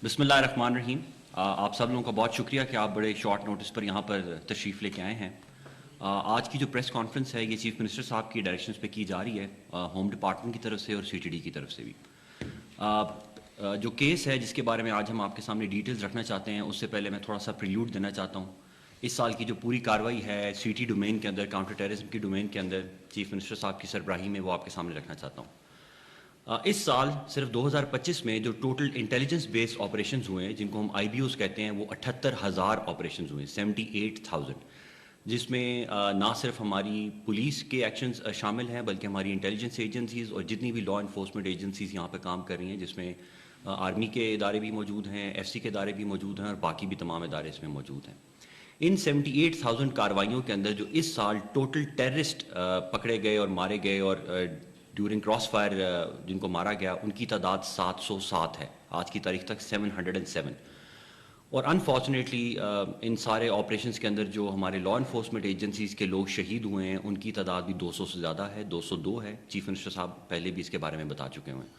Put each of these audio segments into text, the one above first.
بسم اللہ الرحمن الرحیم. آپ سب لوگوں کا بہت شکریہ کہ آپ بڑے شارٹ نوٹس پر یہاں پر تشریف لے کے آئے ہیں. آج کی جو پریس کانفرنس ہے یہ چیف منسٹر صاحب کی ڈائریکشنز پہ کی جا رہی ہے, ہوم ڈپارٹمنٹ کی طرف سے اور سی ٹی ڈی کی طرف سے بھی. جو کیس ہے جس کے بارے میں آج ہم آپ کے سامنے ڈیٹیلز رکھنا چاہتے ہیں, اس سے پہلے میں تھوڑا سا پریلیوڈ دینا چاہتا ہوں. اس سال کی جو پوری کاروائی ہے سی ٹی ڈومین کے اندر, کاؤنٹر ٹیررزم کی ڈومین کے اندر, چیف منسٹر صاحب کی سربراہی میں وہ آپ کے سامنے رکھنا چاہتا ہوں. اس سال صرف 2025 میں جو ٹوٹل انٹیلیجنس بیسڈ آپریشنز ہوئے ہیں, جن کو ہم آئی بی اوز کہتے ہیں, وہ 78,000 آپریشنز ہوئے ہیں, 78,000, جس میں نہ صرف ہماری پولیس کے ایکشنز شامل ہیں بلکہ ہماری انٹیلیجنس ایجنسیز اور جتنی بھی لا انفورسمنٹ ایجنسیز یہاں پہ کام کر رہی ہیں, جس میں آرمی کے ادارے بھی موجود ہیں, ایف سی کے ادارے بھی موجود ہیں اور باقی بھی تمام ادارے اس میں موجود ہیں. ان 78,000 کارروائیوں کے اندر جو اس سال ٹوٹل ٹیررسٹ پکڑے گئے اور مارے گئے اور ڈیورنگ کراس فائر جن کو مارا گیا, ان کی تعداد 707 ہے آج کی تاریخ تک, 707. اور انفارچونیٹلی ان سارے آپریشنز کے اندر جو ہمارے لا انفورسمنٹ ایجنسیز کے لوگ شہید ہوئے ہیں ان کی تعداد بھی 200 سے زیادہ ہے, 202 ہے. چیف منسٹر صاحب پہلے بھی اس کے بارے میں بتا چکے ہوئے ہیں.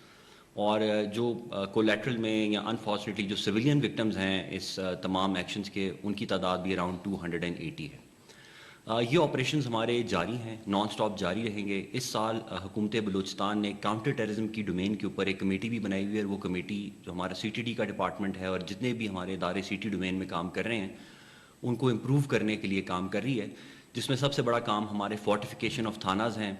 اور جو کولیٹرل میں یا انفارچونیٹلی جو سویلین وکٹمز ہیں اس تمام ایکشنز کے, ان کی تعداد بھی اراؤنڈ 280 ہے. یہ آپریشنز ہمارے جاری ہیں, نان سٹاپ جاری رہیں گے. اس سال حکومت بلوچستان نے کاؤنٹر ٹیررزم کی ڈومین کے اوپر ایک کمیٹی بھی بنائی ہوئی ہے. وہ کمیٹی جو ہمارا سی ٹی ڈی کا ڈپارٹمنٹ ہے اور جتنے بھی ہمارے ادارے سی ٹی ڈومین میں کام کر رہے ہیں ان کو امپروو کرنے کے لیے کام کر رہی ہے, جس میں سب سے بڑا کام ہمارے فورٹیفیکیشن آف تھاناز ہیں.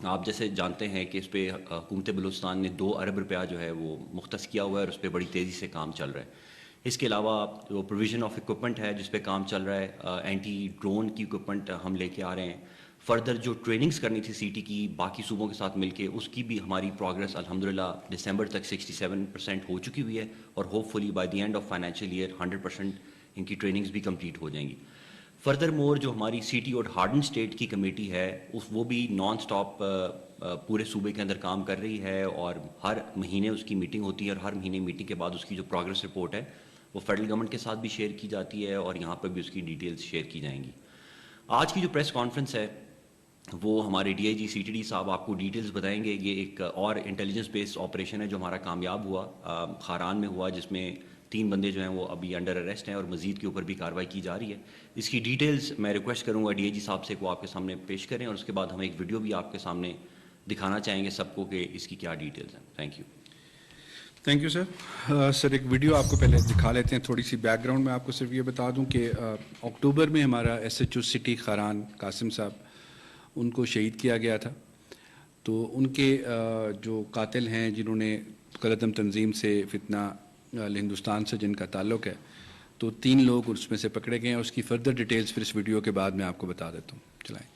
آپ جیسے جانتے ہیں کہ اس پہ حکومت بلوچستان نے 2 ارب روپیہ جو ہے وہ مختص کیا ہوا ہے اور اس پہ بڑی تیزی سے کام چل رہا ہے. اس کے علاوہ جو پروویژن آف اکوپمنٹ ہے جس پہ کام چل رہا ہے, اینٹی ڈرون کی اکوپمنٹ ہم لے کے آ رہے ہیں. فردر جو ٹریننگز کرنی تھی سی ٹی کی باقی صوبوں کے ساتھ مل کے, اس کی بھی ہماری پروگرس الحمدللہ دسمبر تک 67% ہو چکی ہوئی ہے, اور hopefully by the end of financial year 100% ان کی ٹریننگز بھی کمپلیٹ ہو جائیں گی. فردر مور جو ہماری سی ٹی اور ہارڈن اسٹیٹ کی کمیٹی ہے وہ بھی نان سٹاپ پورے صوبے کے اندر کام کر رہی ہے, اور ہر مہینے اس کی میٹنگ ہوتی ہے, اور ہر مہینے میٹنگ کے بعد اس کی جو پروگرس رپورٹ ہے وہ فیڈرل گورنمنٹ کے ساتھ بھی شیئر کی جاتی ہے, اور یہاں پر بھی اس کی ڈیٹیلز شیئر کی جائیں گی. آج کی جو پریس کانفرنس ہے وہ ہمارے D I G C T D صاحب آپ کو ڈیٹیلز بتائیں گے. یہ ایک اور انٹیلیجنس بیسڈ آپریشن ہے جو ہمارا کامیاب ہوا, خاران میں ہوا, جس میں 3 بندے جو ہیں وہ ابھی انڈر اریسٹ ہیں اور مزید کے اوپر بھی کارروائی کی جا رہی ہے. اس کی ڈیٹیلز میں ریکویسٹ کروں گا ڈی اے جی صاحب سے وہ آپ کے سامنے پیش کریں, اور اس کے بعد ہم ایک ویڈیو بھی آپ کے سامنے دکھانا چاہیں گے سب کو کہ اس کی کیا ڈیٹیلز ہیں. Thank you. Thank you sir. Sir ایک ویڈیو آپ کو پہلے دکھا لیتے ہیں. تھوڑی سی بیک گراؤنڈ میں آپ کو صرف یہ بتا دوں کہ اکتوبر میں ہمارا S H O city Kharan Qasim صاحب, ان کو شہید کیا گیا تھا. تو ان کے جو قاتل ہیں جنہوں نے قلعتم تنظیم سے فتنہ ہندوستان سے جن کا تعلق ہے, تو 3 لوگ اس میں سے پکڑے گئے ہیں. اس کی فردر ڈیٹیلز پھر اس ویڈیو کے بعد میں آپ کو بتا دیتا ہوں. چلائیں.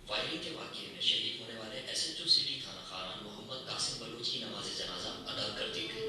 فائرنگ کے واقعے میں شہید ہونے والے ایس ایچ او سٹی تھانہ خاران محمد قاسم بلوچ کی نماز جنازہ ادا کر دی گئی.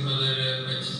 2025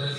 10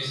FC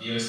DOC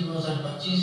2025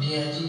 DIG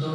2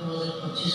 2025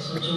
SHO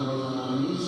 2019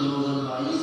2022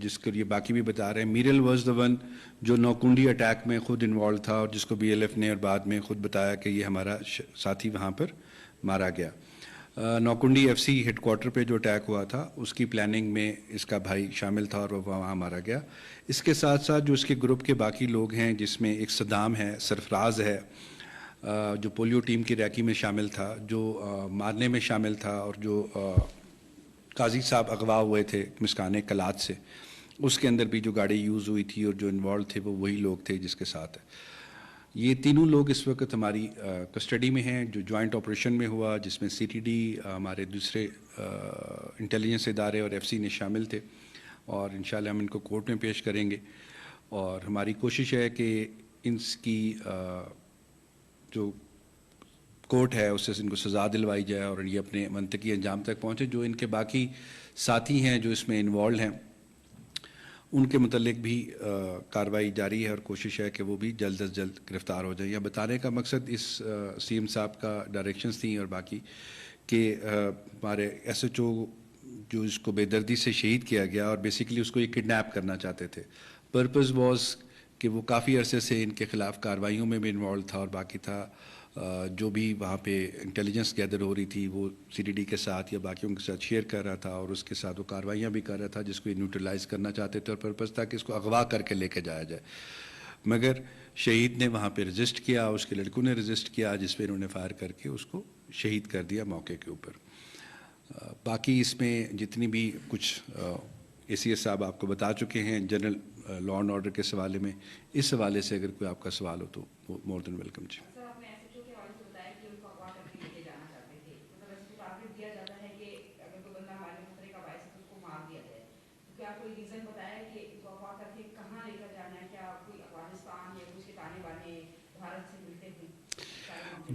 جس کو یہ باقی بھی بتا رہے ہیں. میرل واز دا ون جو نوکنڈی اٹیک میں خود انوالو تھا اور جس کو BLF نے اور بعد میں خود بتایا کہ یہ ہمارا ساتھی وہاں پر مارا گیا. نوکنڈی FC ہیڈ کوارٹر پہ جو اٹیک ہوا تھا اس کی پلاننگ میں اس کا بھائی شامل تھا اور وہ وہاں مارا گیا. اس کے ساتھ ساتھ جو اس کے گروپ کے باقی لوگ ہیں جس میں ایک صدام ہے, سرفراز ہے جو پولیو ٹیم کی ریکی میں شامل تھا, جو مارنے میں شامل تھا, اور جو قاضی صاحب اغوا ہوئے تھے مسکانے کلات سے, اس کے اندر بھی جو گاڑی یوز ہوئی تھی اور جو انوالو تھے وہ وہی لوگ تھے جس کے ساتھ. یہ تینوں لوگ اس وقت ہماری کسٹڈی میں ہیں جو جوائنٹ آپریشن میں ہوا, جس میں CTD ہمارے دوسرے انٹیلیجنس ادارے اور FC نے شامل تھے, اور انشاءاللہ ہم ان کو کورٹ میں پیش کریں گے. اور ہماری کوشش ہے کہ ان کی جو کورٹ ہے اس سے ان کو سزا دلوائی جائے اور یہ اپنے منطقی انجام تک پہنچے. جو ان کے باقی ساتھی ہیں جو اس میں انوالو ہیں ان کے متعلق بھی کارروائی جاری ہے اور کوشش ہے کہ وہ بھی جلد از جلد گرفتار ہو جائیں. یہ بتانے کا مقصد اس CM صاحب کا ڈائریکشنز تھیں اور باقی کہ ہمارے SHO جو اس کو بے دردی سے شہید کیا گیا اور بیسیکلی اس کو یہ کڈنیپ کرنا چاہتے تھے. پرپز واز کہ وہ کافی عرصے سے ان کے خلاف کارروائیوں میں بھی انوالو تھا اور باقی تھا جو بھی وہاں پہ انٹیلیجنس گیدر ہو رہی تھی وہ CTD کے ساتھ یا باقیوں کے ساتھ شیئر کر رہا تھا اور اس کے ساتھ وہ کارروائیاں بھی کر رہا تھا جس کو یہ نیوٹرلائز کرنا چاہتے تھے, اور پرپز تھا کہ اس کو اغوا کر کے لے کے جایا جائے. مگر شہید نے وہاں پہ رجسٹ کیا, اس کے لڑکوں نے رجسٹ کیا, جس پہ انہوں نے فائر کر کے اس کو شہید کر دیا موقع کے اوپر. باقی اس میں جتنی بھی کچھ ACS صاحب آپ کو بتا چکے ہیں جنرل لا اینڈ آرڈر کے حوالے میں, اس حوالے سے اگر کوئی آپ کا سوال ہو تو وہ مور دین ویلکم. جی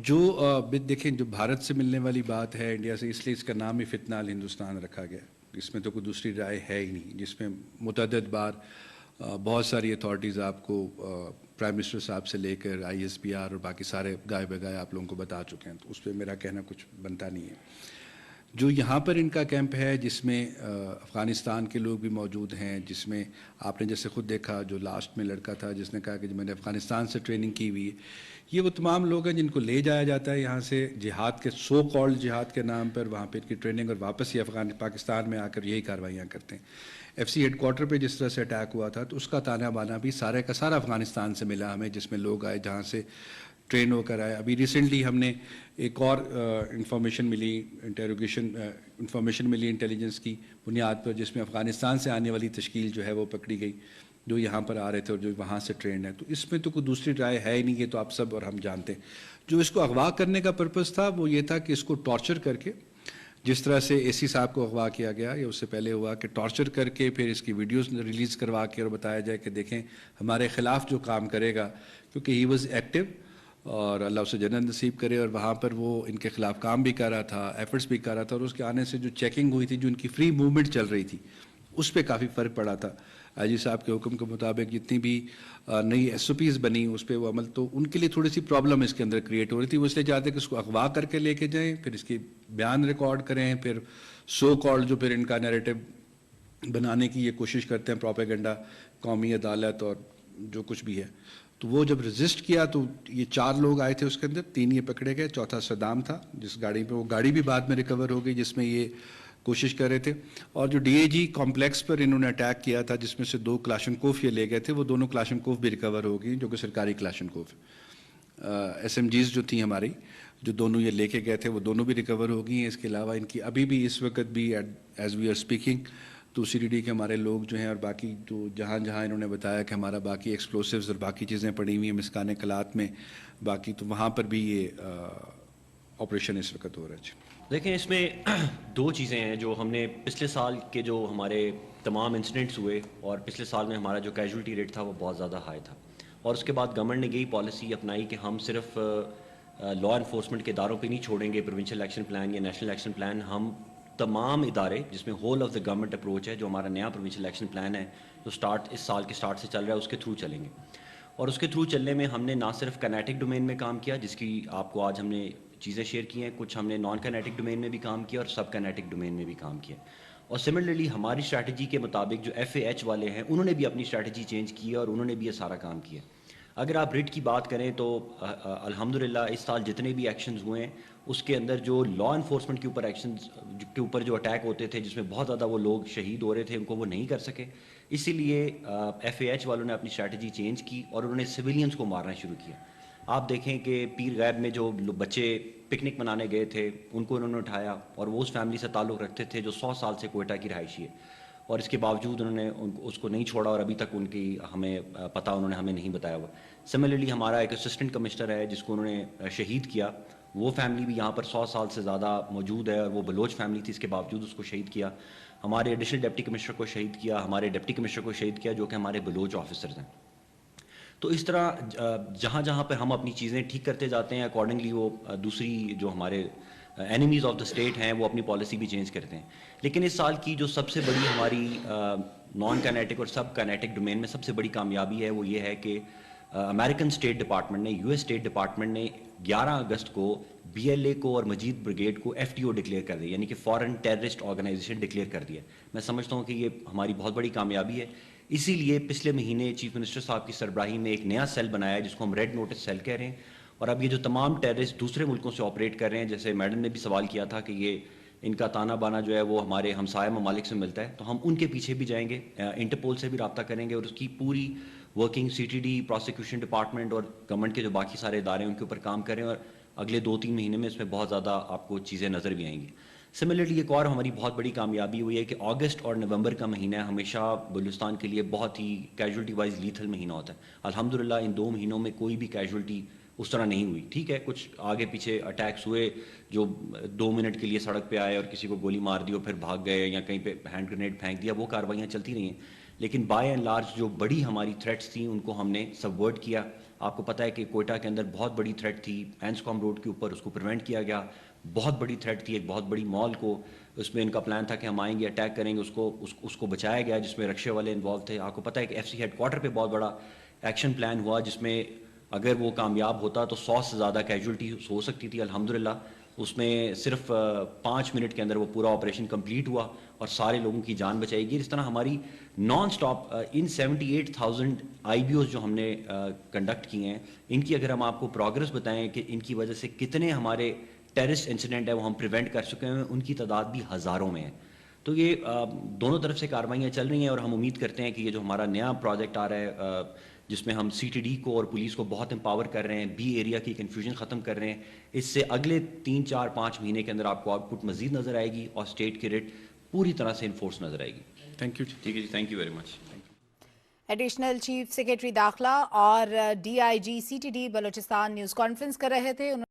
جو دیکھیں جو بھارت سے ملنے والی بات ہے انڈیا سے, اس لیے اس کا نام ہی فتنہ الہندوستان رکھا گیا. اس میں تو کوئی دوسری رائے ہے ہی نہیں, جس میں متعدد بار بہت ساری اتھارٹیز آپ کو پرائم منسٹر صاحب سے لے کر ISPR اور باقی سارے گائے بگائے آپ لوگوں کو بتا چکے ہیں, تو اس پہ میرا کہنا کچھ بنتا نہیں ہے. جو یہاں پر ان کا کیمپ ہے جس میں افغانستان کے لوگ بھی موجود ہیں, جس میں آپ نے جیسے خود دیکھا جو لاسٹ میں لڑکا تھا جس نے کہا کہ میں نے افغانستان سے ٹریننگ کی ہوئی ہے, یہ وہ تمام لوگ ہیں جن کو لے جایا جاتا ہے یہاں سے جہاد کے سو کالڈ جہاد کے نام پر, وہاں پہ ان کی ٹریننگ, اور واپس یہ پاکستان میں آ کر یہی کارروائیاں کرتے ہیں. FC ہیڈ کوارٹر پہ جس طرح سے اٹیک ہوا تھا تو اس کا تانا بانا بھی سارے کا سارا افغانستان سے ملا ہمیں, جس میں لوگ آئے جہاں سے ٹرین ہو کر آئے. ابھی ریسنٹلی ہم نے ایک اور انفارمیشن ملی انٹیلیجنس کی بنیاد پر, جس میں افغانستان سے آنے والی تشکیل جو ہے وہ پکڑی گئی جو یہاں پر آ رہے تھے اور جو وہاں سے ٹرینڈ ہے. تو اس میں تو کوئی دوسری رائے ہے ہی نہیں, یہ تو آپ سب اور ہم جانتے ہیں. جو اس کو اغوا کرنے کا پرپز تھا وہ یہ تھا کہ اس کو ٹارچر کر کے, جس طرح سے AC صاحب کو اغوا کیا گیا یا اس سے پہلے ہوا کہ ٹارچر کر کے پھر اس کی ویڈیوز ریلیز کروا کے اور بتایا جائے کہ دیکھیں ہمارے خلاف جو کام کرے گا, کیونکہ ہی واز ایکٹیو اور اللہ اسے جنت نصیب کرے, اور وہاں پر وہ ان کے خلاف کام بھی کر رہا تھا, ایفرٹس بھی کر رہا تھا, اور اس کے آنے سے جو چیکنگ ہوئی تھی, جو ان کی فری موومنٹ چل رہی تھی, اس پہ کافی فرق پڑا تھا. IG صاحب کے حکم کے مطابق جتنی بھی نئی SOPs بنی اس پہ وہ عمل, تو ان کے لیے تھوڑی سی پرابلم اس کے اندر کریٹ ہو رہی تھی. وہ اس لیے چاہتے کہ اس کو اغوا کر کے لے کے جائیں, پھر اس کی بیان ریکارڈ کریں, پھر سو کالڈ جو پھر ان کا نیریٹو بنانے کی یہ کوشش کرتے ہیں, پروپیگنڈا, قومی عدالت اور جو کچھ بھی ہے. تو وہ جب رجسٹ کیا تو یہ 4 لوگ آئے تھے اس کے اندر, 3 یہ پکڑے گئے, چوتھا صدام تھا جس گاڑی پہ, وہ گاڑی بھی بعد میں ریکور ہو گئی جس میں یہ کوشش کر رہے تھے. اور جو DAG کمپلیکس پر انہوں نے اٹیک کیا تھا جس میں سے 2 کلاشنکوف یہ لے گئے تھے, وہ دونوں کلاشنکوف بھی ریکور ہو گئی جو کہ سرکاری کلاشنکوف. SMGs جو تھیں ہماری جو دونوں یہ لے کے گئے تھے وہ دونوں بھی ریکور ہو گئی ہیں. اس کے علاوہ ان کی ابھی بھی اس وقت بھی ایز وی آر اسپیکنگ تو CTD کے ہمارے لوگ جو ہیں اور باقی جو جہاں جہاں انہوں نے بتایا کہ ہمارا باقی ایکسپلوسیوز اور باقی چیزیں پڑی ہوئی ہیں مسکانے کلات میں باقی, تو وہاں پر بھی یہ آپریشن اس وقت ہو رہا ہے. دیکھیں اس میں 2 چیزیں ہیں جو ہم نے پچھلے سال کے جو ہمارے تمام انسیڈنٹس ہوئے, اور پچھلے سال میں ہمارا جو کیجولٹی ریٹ تھا وہ بہت زیادہ ہائی تھا, اور اس کے بعد گورنمنٹ نے یہی پالیسی اپنائی کہ ہم صرف لا انفورسمنٹ کے اداروں پہ نہیں چھوڑیں گے پروونشل ایکشن پلان یا نیشنل ایکشن پلان, ہم تمام ادارے جس میں whole of the government approach ہے, جو ہمارا نیا پروونشل ایکشن پلان ہے جو اس سال کے سٹارٹ سے چل رہا ہے, اس کے تھرو چلیں گے. اور اس کے تھرو چلنے میں ہم نے نہ صرف کینیٹک ڈومین میں کام کیا جس کی آپ کو آج ہم نے چیزیں شیئر کی ہیں, کچھ ہم نے نان کینیٹک ڈومین میں بھی کام کیا اور سب کینیٹک ڈومین میں بھی کام کیا. اور سملرلی ہماری اسٹریٹجی کے مطابق جو FAH والے ہیں انہوں نے بھی اپنی اسٹریٹجی چینج کی ہے اور انہوں نے بھی یہ سارا کام کیا. اگر آپ ریٹ کی بات کریں تو الحمدللہ اس سال جتنے بھی ایکشنز ہوئے ہیں اس کے اندر جو لا انفورسمنٹ کے اوپر ایکشنز کے اوپر جو اٹیک ہوتے تھے جس میں بہت زیادہ وہ لوگ شہید ہو رہے تھے ان کو وہ نہیں کر سکے. اسی لیے FAH والوں نے اپنی اسٹریٹجی چینج کی اور انہوں نے سویلینز کو مارنا شروع کیا. آپ دیکھیں کہ پیر غیب میں جو بچے پکنک منانے گئے تھے ان کو انہوں نے اٹھایا اور وہ اس فیملی سے تعلق رکھتے تھے جو 100 سال سے کوئٹہ کی رہائشی ہے اور اس کے باوجود انہوں نے اس کو نہیں چھوڑا اور ابھی تک ان کی ہمیں پتہ انہوں نے ہمیں نہیں بتایا ہوا. سملرلی ہمارا ایک اسسٹنٹ کمشنر ہے جس کو انہوں نے شہید کیا, وہ فیملی بھی یہاں پر 100 سال سے زیادہ موجود ہے اور وہ بلوچ فیملی تھی, اس کے باوجود اس کو شہید کیا. ہمارے ایڈیشنل ڈپٹی کمشنر کو شہید کیا, ہمارے ڈپٹی کمشنر کو شہید کیا جو کہ ہمارے بلوچ آفیسرز ہیں. تو اس طرح جہاں جہاں پہ ہم اپنی چیزیں ٹھیک کرتے جاتے ہیں اکارڈنگلی وہ دوسری جو ہمارے اینیمیز آف دا اسٹیٹ ہیں وہ اپنی پالیسی بھی چینج کرتے ہیں. لیکن اس سال کی جو سب سے بڑی ہماری نان کائنیٹک اور سب کائنیٹک ڈومین میں سب سے بڑی کامیابی ہے وہ یہ ہے کہ امریکن اسٹیٹ ڈپارٹمنٹ نے US اسٹیٹ ڈپارٹمنٹ نے 11 اگست کو BLA کو اور مجید بریگیڈ کو FTO ڈکلیئر کر دیا, یعنی کہ فارن ٹیررسٹ آرگنائزیشن ڈکلیئر کر دیا. میں سمجھتا ہوں کہ یہ ہماری بہت بڑی کامیابی ہے. اسی لیے پچھلے مہینے چیف منسٹر صاحب کی سربراہی میں ایک نیا سیل بنایا ہے جس کو ہم ریڈ نوٹس سیل کہہ رہے ہیں. اور اب یہ جو تمام ٹیررسٹ دوسرے ملکوں سے آپریٹ کر رہے ہیں, جیسے میڈم نے بھی سوال کیا تھا کہ یہ ان کا تانا بانا جو ہے وہ ہمارے ہمسایہ ممالک سے ملتا ہے, تو ہم ان کے پیچھے بھی جائیں گے, انٹرپول سے بھی رابطہ کریں گے اور اس کی پوری ورکنگ CTD پروسیکیوشن ڈپارٹمنٹ اور گورنمنٹ کے جو باقی سارے ادارے ہیں ان کے اوپر کام کریں اور اگلے 2-3 مہینے میں اس میں بہت زیادہ آپ کو چیزیں نظر بھی آئیں گی. سملرلی ایک اور ہماری بہت بڑی کامیابی ہوئی ہے کہ اگست اور نومبر کا مہینہ ہمیشہ بلوچستان کے لیے بہت ہی کیجولٹی وائز لیتھل مہینہ ہوتا ہے. الحمدللہ ان 2 مہینوں میں کوئی بھی کیجولٹی اس طرح نہیں ہوئی. ٹھیک ہے کچھ آگے پیچھے اٹیکس ہوئے جو 2 منٹ کے لیے سڑک پہ آئے اور کسی کو گولی مار دی اور پھر بھاگ گئے یا کہیں پہ ہینڈ گرینیڈ پھینک دیا, وہ کارروائیاں چلتی رہی ہیں. لیکن بائی اینڈ لارج جو بڑی ہماری تھریٹس تھیں ان کو ہم نے سبورٹ کیا. آپ کو پتہ ہے کہ کوئٹہ کے اندر بہت بڑی تھریٹ تھی اینسکام روڈ کے اوپر, اس کو پریونٹ کیا گیا. بہت بڑی تھریٹ تھی ایک بہت بڑی مال کو, اس میں ان کا پلان تھا کہ ہم آئیں گے اٹیک کریں گے, اس کو بچایا گیا جس میں رکشے والے انوالو تھے. آپ کو پتہ ہے کہ FC ہیڈ کوارٹر پہ بہت بڑا ایکشن پلان ہوا جس میں اگر وہ کامیاب ہوتا تو 100 سے زیادہ کیجولٹی ہو سکتی تھی. الحمدللہ اس میں صرف 5 منٹ کے اندر وہ پورا آپریشن کمپلیٹ ہوا اور سارے لوگوں کی جان بچائی گئی. اس طرح ہماری نان سٹاپ ان 78,000 IBOs جو ہم نے کنڈکٹ کیے ہیں, ان کی اگر ہم آپ کو پروگرس بتائیں کہ ان کی وجہ سے کتنے ہمارے ٹیررسٹ انسیڈنٹ ہے وہ ہم پریونٹ کر چکے ہیں, ان کی تعداد بھی ہزاروں میں ہے. تو یہ دونوں طرف سے کارروائیاں چل رہی ہیں اور ہم امید کرتے ہیں کہ یہ جو ہمارا نیا پروجیکٹ آ رہا ہے جس میں ہم CTD کو اور پولیس کو بہت امپاور کر رہے ہیں, B ایریا کی کنفیوژن ختم کر رہے ہیں, اس سے اگلے 3-4-5 مہینے کے اندر آپ کو آؤٹ پٹ مزید نظر آئے گی اور اسٹیٹ کی ریٹ پوری طرح سے انفورس نظر آئے گی. Thank you. ٹھیک ہے جی, thank you very much. Additional chief secretary داخلہ اور DIG CTD Balochistan news conference کر رہے تھے.